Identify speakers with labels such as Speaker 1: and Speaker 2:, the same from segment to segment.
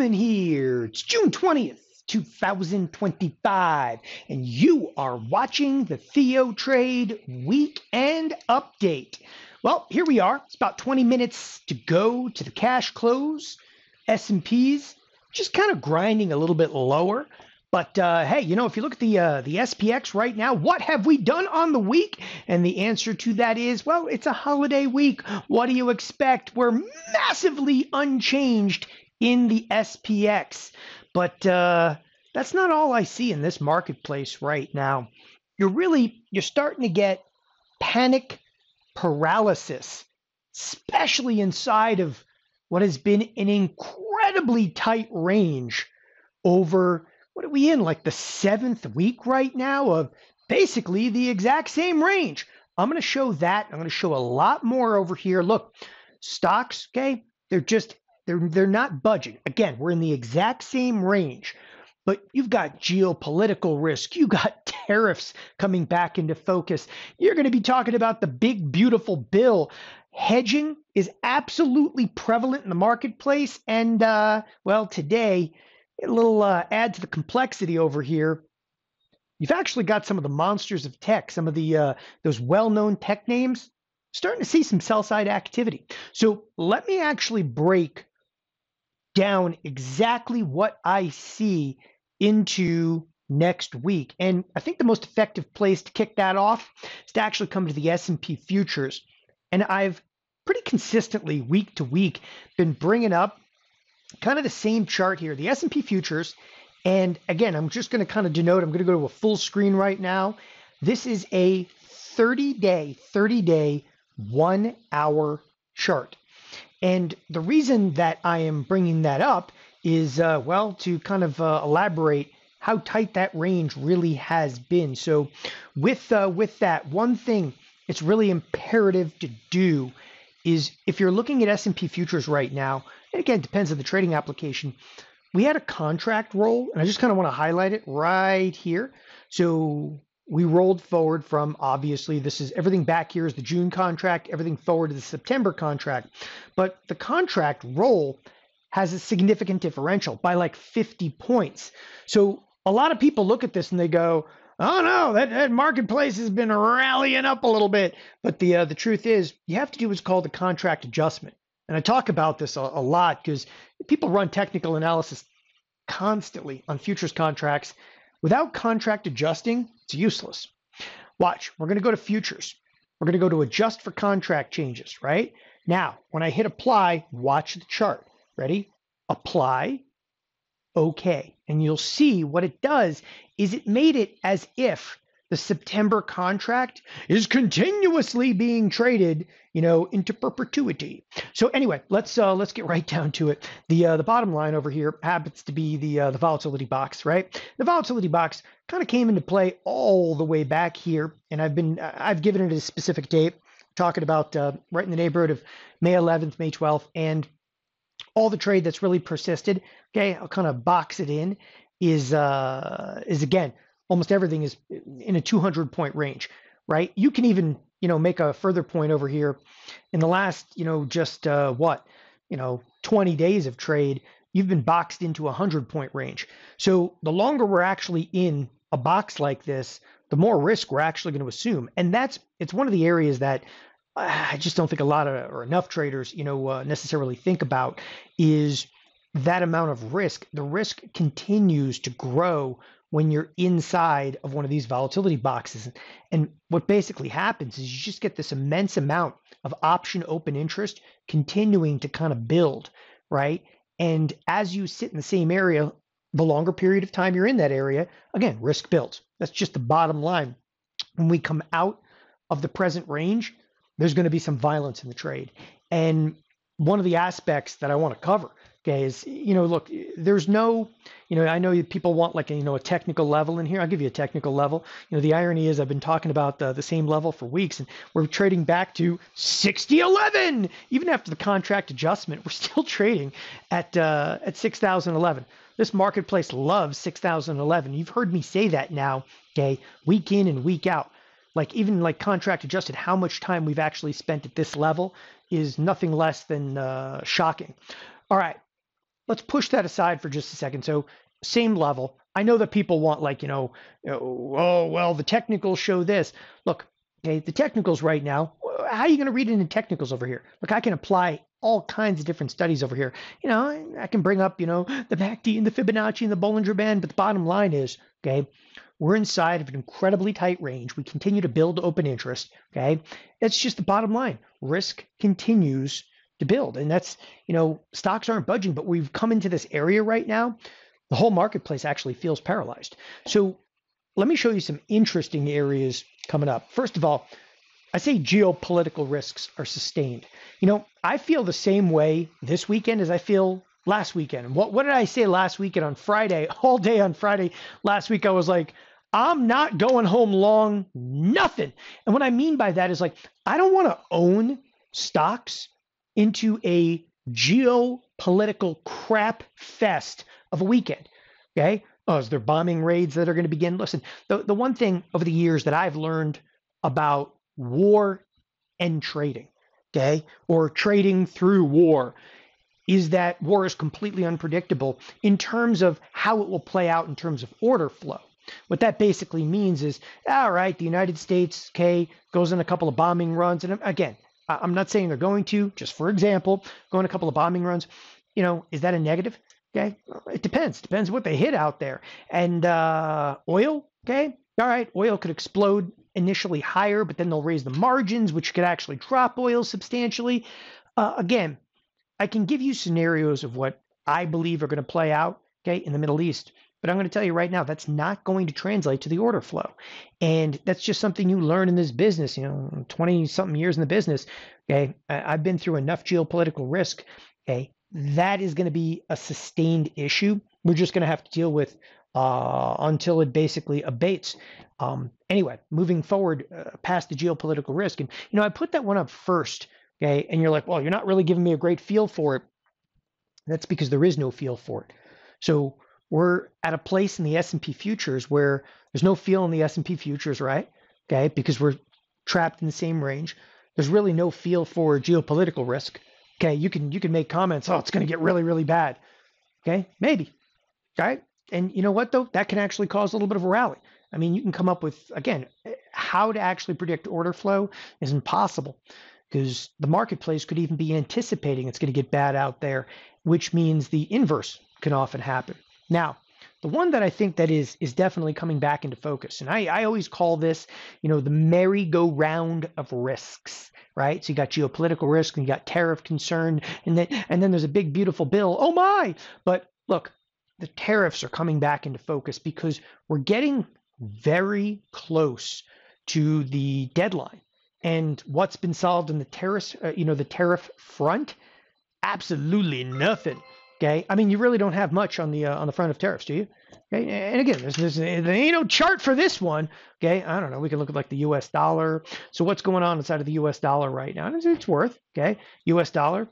Speaker 1: Hoffman here. It's June 20th, 2025, and you are watching the TheoTrade Weekend Update. Well, here we are. It's about 20 minutes to go to the cash close. S&Ps just kind of grinding a little bit lower. But hey, you know, if you look at the SPX right now, what have we done on the week? And the answer to that is, well, it's a holiday week. What do you expect? We're massively unchanged in the SPX. But that's not all I see in this marketplace right now. You're starting to get panic paralysis, especially inside of what has been an incredibly tight range over, what are we in, like the 7th week right now of basically the exact same range. I'm going to show that. I'm going to show a lot more over here. Look, stocks, okay, they're not budging. Again, we're in the exact same range, but you've got geopolitical risk. You got tariffs coming back into focus. You're going to be talking about the big, beautiful bill. Hedging is absolutely prevalent in the marketplace. And, well, today, a little add to the complexity over here. You've actually got some of the monsters of tech, some of the those well-known tech names, starting to see some sell-side activity. So let me actually break down exactly what I see into next week. And I think the most effective place to kick that off is to actually come to the S&P futures. And I've pretty consistently, week to week, been bringing up kind of the same chart here, the S&P futures. And again, I'm just going to kind of denote, I'm going to go to a full screen right now. This is a 30-day, 1 hour chart. And the reason that I am bringing that up is, well, to kind of elaborate how tight that range really has been. So with that, one thing it's really imperative to do is, if you're looking at S&P futures right now, and again, it depends on the trading application, we had a contract roll, and I just kind of want to highlight it right here. So we rolled forward from, obviously, this is everything back here is the June contract, everything forward to the September contract. But the contract roll has a significant differential by like 50 points. So a lot of people look at this and they go, oh no, that marketplace has been rallying up a little bit. But the truth is, you have to do what's called a contract adjustment. And I talk about this a lot because people run technical analysis constantly on futures contracts. Without contract adjusting, it's useless. Watch, we're going to go to futures. We're going to go to adjust for contract changes, right? Now, when I hit apply, watch the chart. Ready? Apply. Okay. And you'll see what it does is it made it as if the September contract is continuously being traded, you know, into perpetuity. So anyway, let's get right down to it. The bottom line over here happens to be the volatility box, right? The volatility box kind of came into play all the way back here, and I've given it a specific date, talking about right in the neighborhood of May 11th, May 12th, and all the trade that's really persisted. Okay, I'll kind of box it in. Is again, almost everything is in a 200-point range, right? You can even, you know, make a further point over here. In the last, you know, just 20 days of trade, you've been boxed into a 100-point range. So the longer we're actually in a box like this, the more risk we're actually going to assume. And it's one of the areas that I just don't think a lot of, or enough traders, you know, necessarily think about, is that amount of risk. The risk continues to grow when you're inside of one of these volatility boxes. And what basically happens is you just get this immense amount of option open interest continuing to kind of build, right? And as you sit in the same area, the longer period of time you're in that area, again, risk builds. That's just the bottom line. When we come out of the present range, there's going to be some violence in the trade. And one of the aspects that I want to cover, okay, is, you know, look, there's no, you know, I know people want like a, you know, a technical level in here. I'll give you a technical level. You know, the irony is I've been talking about the same level for weeks, and we're trading back to 6011. Even after the contract adjustment, we're still trading at 6011. This marketplace loves 6011. You've heard me say that now, okay, week in and week out. Like even like contract adjusted, how much time we've actually spent at this level is nothing less than shocking. All right. let's push that aside for just a second. So same level. I know that people want like, oh, well, the technicals show this. Look, okay, the technicals right now, how are you going to read it in technicals over here? Look, I can apply all kinds of different studies over here. I can bring up, the MACD and the Fibonacci and the Bollinger Band, but the bottom line is, okay, we're inside of an incredibly tight range. We continue to build open interest, okay? That's just the bottom line. Risk continues to build, and that's, stocks aren't budging, but we've come into this area right now. The whole marketplace actually feels paralyzed. So let me show you some interesting areas coming up. First of all, I say geopolitical risks are sustained. I feel the same way this weekend as I feel last weekend. And what did I say last weekend on Friday? All day on Friday last week, I was like, I'm not going home long, nothing. And what I mean by that is like, I don't want to own stocks into a geopolitical crap fest of a weekend. Okay. Oh, is there bombing raids that are going to begin? Listen, the one thing over the years that I've learned about war and trading, okay, or trading through war, is that war is completely unpredictable in terms of how it will play out in terms of order flow. What that basically means is, all right, the United States, okay, goes on a couple of bombing runs. And again, I'm not saying they're going to, just for example, go on a couple of bombing runs. Is that a negative? Okay, it depends. Depends what they hit out there. And oil, okay, all right, oil could explode initially higher, but then they'll raise the margins, which could actually drop oil substantially. Again, I can give you scenarios of what I believe are going to play out, okay, in the Middle East. But I'm going to tell you right now, that's not going to translate to the order flow. And that's just something you learn in this business, 20-something years in the business, okay? I've been through enough geopolitical risk, okay? That is going to be a sustained issue. We're just going to have to deal with until it basically abates. Anyway, moving forward past the geopolitical risk. And, I put that one up first, okay? And you're like, well, you're not really giving me a great feel for it. That's because there is no feel for it. So we're at a place in the S&P futures where there's no feel in the S&P futures, right? Okay, because we're trapped in the same range. There's really no feel for geopolitical risk. Okay, you can make comments, oh, it's going to get really, really bad. Okay, maybe. Right? And you know what, though? That can actually cause a little bit of a rally. I mean, you can come up with, again, how to actually predict order flow is impossible because the marketplace could even be anticipating it's going to get bad out there, which means the inverse can often happen. Now, the one that I think that is definitely coming back into focus, and I always call this, the merry-go-round of risks, right? So you got geopolitical risk, and you got tariff concern, and then there's a big, beautiful bill. Oh my! But look, the tariffs are coming back into focus because we're getting very close to the deadline. And what's been solved in the tariff front? Absolutely nothing. Okay, I mean, you really don't have much on the front of tariffs, do you? Okay, and again, there ain't no chart for this one. Okay, I don't know. We can look at like the U.S. dollar. So what's going on inside of the U.S. dollar right now? It's worth. Okay, U.S. dollar.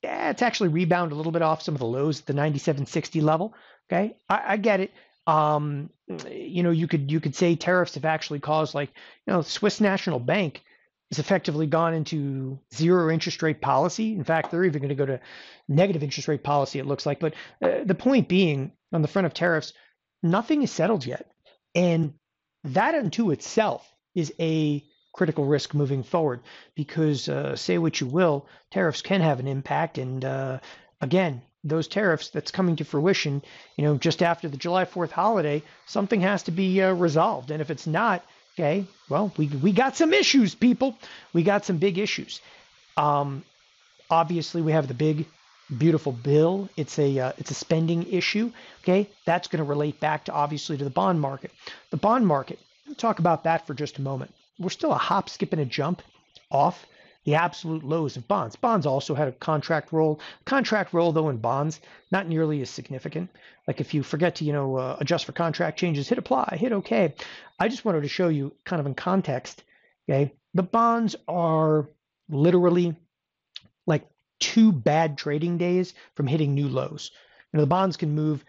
Speaker 1: Yeah, it's actually rebounded a little bit off some of the lows at the 97.60 level. Okay, I get it. You could say tariffs have actually caused Swiss National Bank has effectively gone into zero interest rate policy. In fact, they're even going to go to negative interest rate policy, it looks like. But the point being, on the front of tariffs, nothing is settled yet. And that unto itself is a critical risk moving forward because say what you will, tariffs can have an impact. And again, those tariffs that's coming to fruition, just after the July 4th holiday, something has to be resolved. And if it's not, okay, well, we got some issues, people. We got some big issues. Obviously, we have the big, beautiful bill. It's a spending issue. Okay, that's going to relate back to obviously to the bond market. The bond market. We'll talk about that for just a moment. We're still a hop, skip, and a jump off the absolute lows of bonds. Bonds also had a contract roll. Contract roll, though, in bonds, not nearly as significant. Like if you forget to, adjust for contract changes, hit apply, hit OK. I just wanted to show you kind of in context, okay? The bonds are literally like 2 bad trading days from hitting new lows. The bonds can move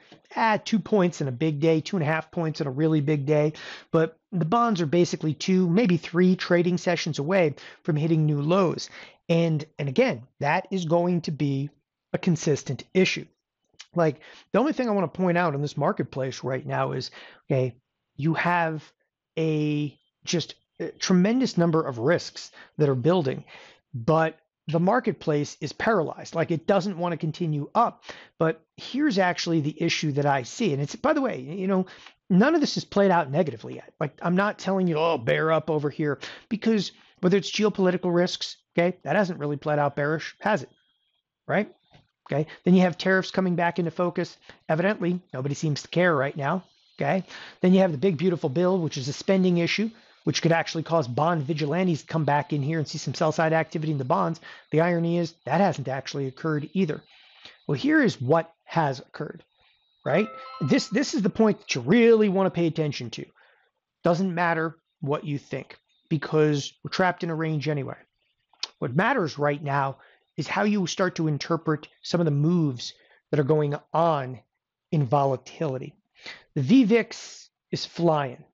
Speaker 1: 2 points in a big day, 2.5 points in a really big day. But the bonds are basically 2, maybe 3 trading sessions away from hitting new lows. And again, that is going to be a consistent issue. Like, the only thing I want to point out in this marketplace right now is, okay, you have a just a tremendous number of risks that are building, but the marketplace is paralyzed. Like, it doesn't want to continue up. But here's actually the issue that I see. And it's, by the way, none of this is played out negatively yet. Like, I'm not telling you, oh, bear up over here, because whether it's geopolitical risks, okay, that hasn't really played out bearish, has it? Right? Okay. Then you have tariffs coming back into focus. Evidently, nobody seems to care right now. Okay. Then you have the big, beautiful bill, which is a spending issue, which could actually cause bond vigilantes to come back in here and see some sell side activity in the bonds. The irony is that hasn't actually occurred either. Well, here is what has occurred, right? This is the point that you really want to pay attention to. Doesn't matter what you think, because we're trapped in a range anyway. What matters right now is how you start to interpret some of the moves that are going on in volatility. The VVIX is flying,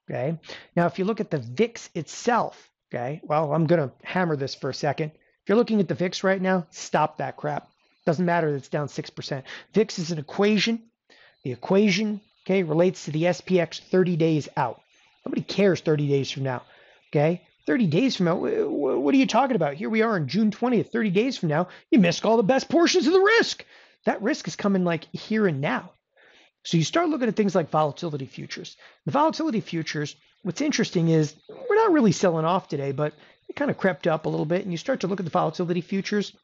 Speaker 1: okay? Now, if you look at the VIX itself, okay, well, I'm going to hammer this for a second. If you're looking at the VIX right now, stop that crap. Doesn't matter that it's down 6%. VIX is an equation. The equation, okay, relates to the SPX 30 days out. Nobody cares 30 days from now, okay? 30 days from now, what are you talking about? Here we are on June 20th, 30 days from now, you missed all the best portions of the risk. That risk is coming like here and now. So you start looking at things like volatility futures. The volatility futures, what's interesting is we're not really selling off today, but it kind of crept up a little bit, and you start to look at the volatility futures,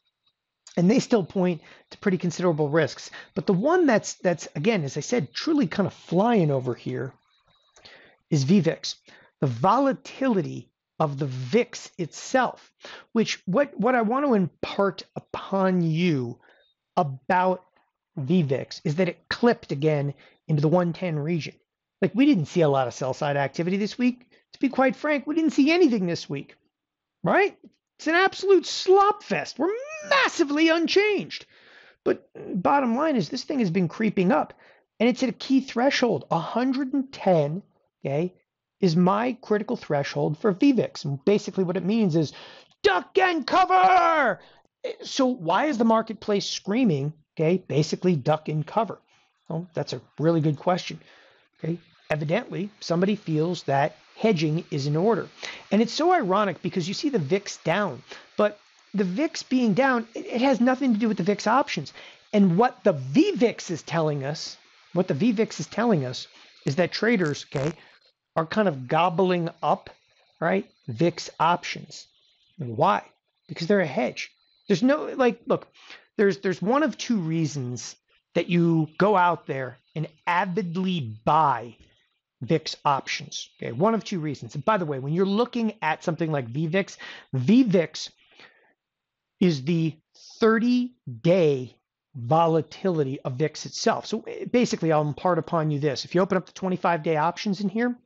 Speaker 1: and they still point to pretty considerable risks. But the one that's again, as I said, truly kind of flying over here is VVIX. The volatility of the VIX itself, which what I want to impart upon you about VVIX is that it clipped again into the 110 region. Like, we didn't see a lot of sell side activity this week. To be quite frank, we didn't see anything this week, right? It's an absolute slop fest. We're massively unchanged. But bottom line is this thing has been creeping up, and it's at a key threshold. 110, okay, is my critical threshold for VVIX. And basically what it means is duck and cover. So why is the marketplace screaming, okay, basically duck and cover? Well, that's a really good question. Okay, evidently somebody feels that hedging is in order. And it's so ironic because you see the VIX down, but the VIX being down, it has nothing to do with the VIX options. And what the VVIX is telling us, is that traders, okay, are kind of gobbling up, right, VIX options. And why? Because they're a hedge. There's no, like, look, there's one of two reasons that you go out there and avidly buy VIX options. Okay, one of two reasons. And by the way, when you're looking at something like VVIX, VVIX is the 30-day volatility of VIX itself. So basically, I'll impart upon you this. If you open up the 25-day options in here,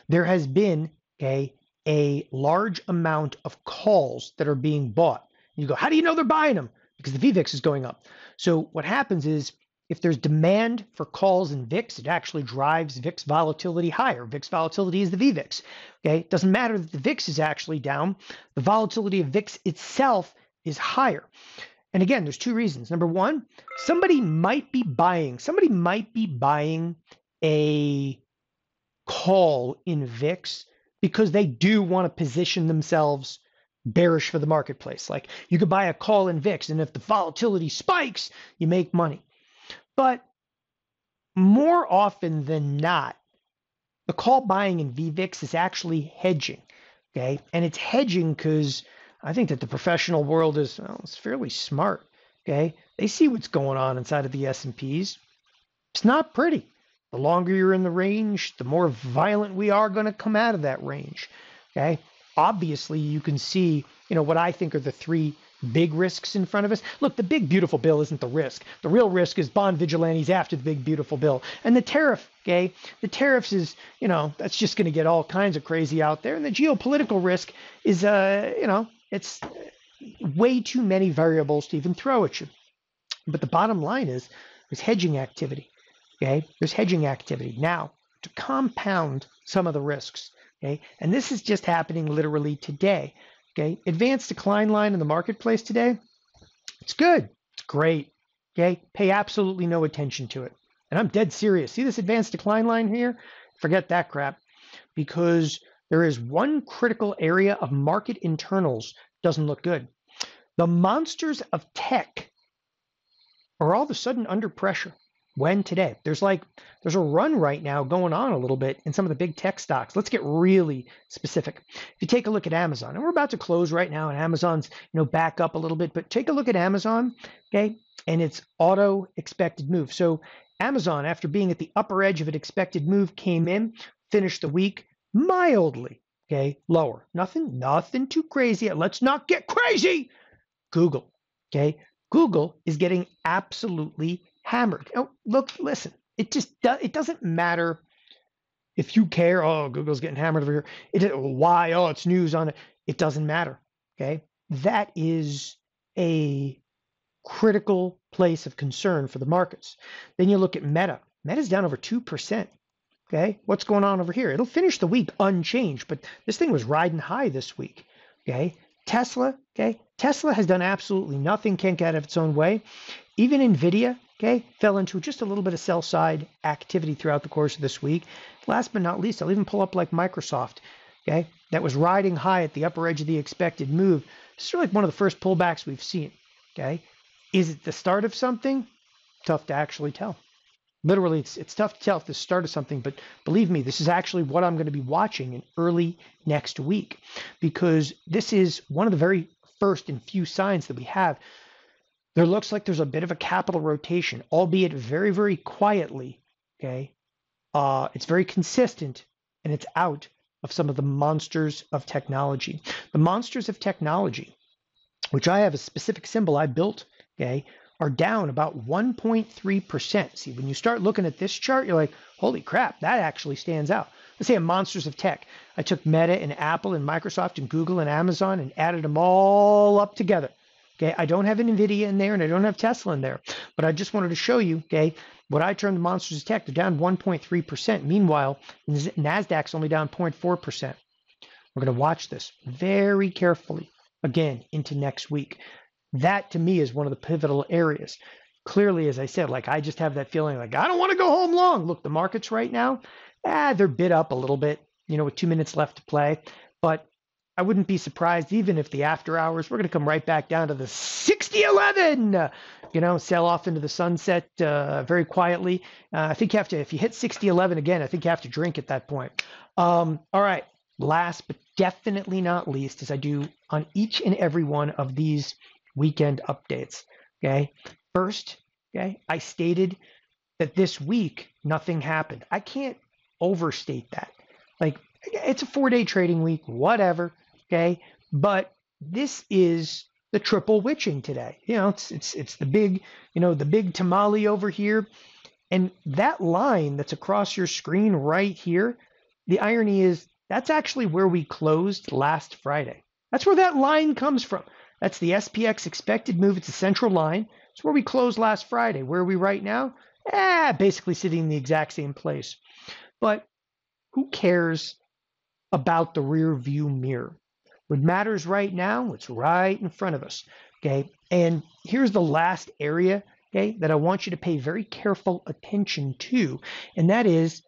Speaker 1: there has been a large amount of calls that are being bought. You go, how do you know they're buying them? Because the VVIX is going up. So what happens is, if there's demand for calls in VIX, it actually drives VIX volatility higher. VIX volatility is the VVIX. Okay, it doesn't matter that the VIX is actually down. The volatility of VIX itself is higher. And again, there's two reasons. Number one, somebody might be buying a call in VIX because they do want to position themselves bearish for the marketplace. Like, you could buy a call in VIX, and if the volatility spikes, you make money. But more often than not, the call buying in VVIX is actually hedging. Okay, and it's hedging because I think that the professional world is, well, it's fairly smart. Okay, they see what's going on inside of the S&Ps. It's not pretty. The longer you're in the range, the more violent we are going to come out of that range. Okay, obviously you can see, what I think are the three big risks in front of us. Look, the big beautiful bill isn't the risk. The real risk is bond vigilantes after the big beautiful bill. And the tariff, okay, the tariffs is, that's just going to get all kinds of crazy out there. And the geopolitical risk is, it's way too many variables to even throw at you. But the bottom line is there's hedging activity. Okay, there's hedging activity. Now, to compound some of the risks, okay, and this is just happening literally today. Okay, advanced decline line in the marketplace today, it's good, it's great. okay, pay absolutely no attention to it. And I'm dead serious. See this advanced decline line here? Forget that crap, because there is one critical area of market internals doesn't look good. The monsters of tech are all of a sudden under pressure. When today? There's a run right now going on a little bit in some of the big tech stocks. Let's get really specific. If you take a look at Amazon, and we're about to close right now, and Amazon's back up a little bit, but take a look at Amazon, okay, and its auto expected move. So Amazon, after being at the upper edge of an expected move, came in, finished the week mildly, okay, lower. Nothing too crazy. Let's not get crazy. Google, okay, Google is getting absolutely hammered. Oh, look, listen, it doesn't matter if you care. Oh, Google's getting hammered over here. Why? Oh, it's news on it. It doesn't matter. Okay, that is a critical place of concern for the markets. Then you look at Meta. Meta's down over 2%. Okay, what's going on over here? It'll finish the week unchanged, but this thing was riding high this week. Okay, Tesla. Okay, Tesla has done absolutely nothing. Can't get out of its own way. Even Nvidia, okay, fell into just a little bit of sell side activity throughout the course of this week. Last but not least, I'll even pull up like Microsoft, okay, that was riding high at the upper edge of the expected move. This is like one of the first pullbacks we've seen, okay. Is it the start of something? Tough to actually tell. Literally, it's tough to tell if the start of something, but believe me, this is actually what I'm going to be watching in early next week, because this is one of the very first and few signs that we have. There looks like there's a bit of a capital rotation, albeit very, very quietly, okay? It's very consistent, and it's out of some of the monsters of technology. The monsters of technology, which I have a specific symbol I built, okay, are down about 1.3%. See, when you start looking at this chart, you're like, holy crap, that actually stands out. Let's say a monsters of tech. I took Meta and Apple and Microsoft and Google and Amazon and added them all up together. Okay, I don't have an Nvidia in there and I don't have Tesla in there, but I just wanted to show you, okay, what I term the monsters of tech. They're down 1.3%. Meanwhile, NASDAQ's only down 0.4%. We're going to watch this very carefully again into next week. That to me is one of the pivotal areas. Clearly, as I said, like I just have that feeling like I don't want to go home long. Look, the markets right now, they're bid up a little bit, with 2 minutes left to play. But I wouldn't be surprised even if the after hours, we're going to come right back down to the 60-11, sail off into the sunset very quietly. I think you have to, if you hit 60-11 again, I think you have to drink at that point. All right. Last but definitely not least, as I do on each and every one of these weekend updates. Okay. First, okay, I stated that this week nothing happened. I can't overstate that. Like, it's a 4-day trading week, whatever. Okay. But this is the triple witching today. It's the big, the big tamale over here. And that line that's across your screen right here, the irony is that's actually where we closed last Friday. That's where that line comes from. That's the SPX expected move. It's a central line. It's where we closed last Friday. Where are we right now? Basically sitting in the exact same place. But who cares about the rear view mirror? What matters right now, it's right in front of us. Okay. And here's the last area, okay, that I want you to pay very careful attention to. And that is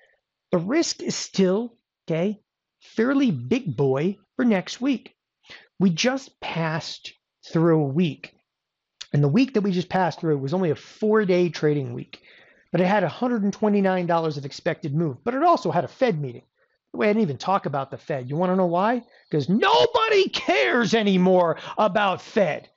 Speaker 1: the risk is still, okay, fairly big boy for next week. We just passed through a week. And the week that we just passed through was only a 4-day trading week. But it had $129 of expected move. But it also had a Fed meeting. I didn't even talk about the Fed. You want to know why? Because nobody cares anymore about Fed.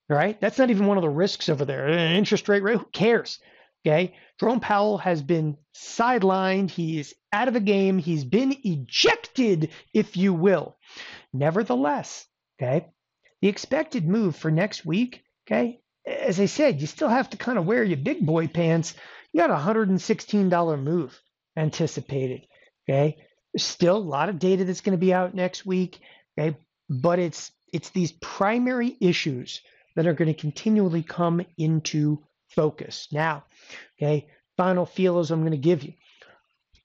Speaker 1: Right? That's not even one of the risks over there. Interest rate, who cares? Okay. Jerome Powell has been sidelined. He's out of the game. He's been ejected, if you will. Nevertheless, okay, the expected move for next week, okay, as I said, you still have to kind of wear your big boy pants. You got a $116 move anticipated, okay? There's still a lot of data that's going to be out next week, okay? But it's these primary issues that are going to continually come into focus. Now, okay, final feelers I'm going to give you.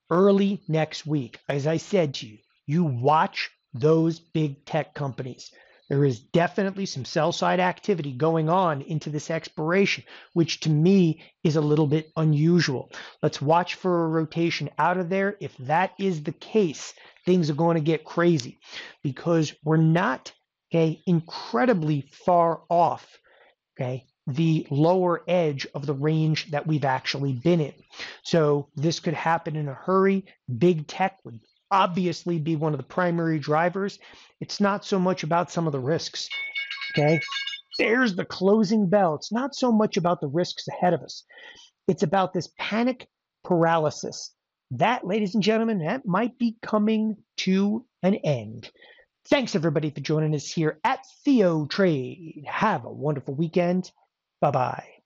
Speaker 1: Early next week, as I said to you, you watch those big tech companies. There is definitely some sell side activity going on into this expiration, which to me is a little bit unusual. Let's watch for a rotation out of there. If that is the case, things are going to get crazy because we're not incredibly far off the lower edge of the range that we've actually been in. So this could happen in a hurry. Big tech would obviously be one of the primary drivers. It's not so much about some of the risks. There's the closing bell. It's not so much about the risks ahead of us. It's about this panic paralysis. That, ladies and gentlemen, that might be coming to an end. Thanks everybody for joining us here at TheoTrade. Have a wonderful weekend. Bye-bye.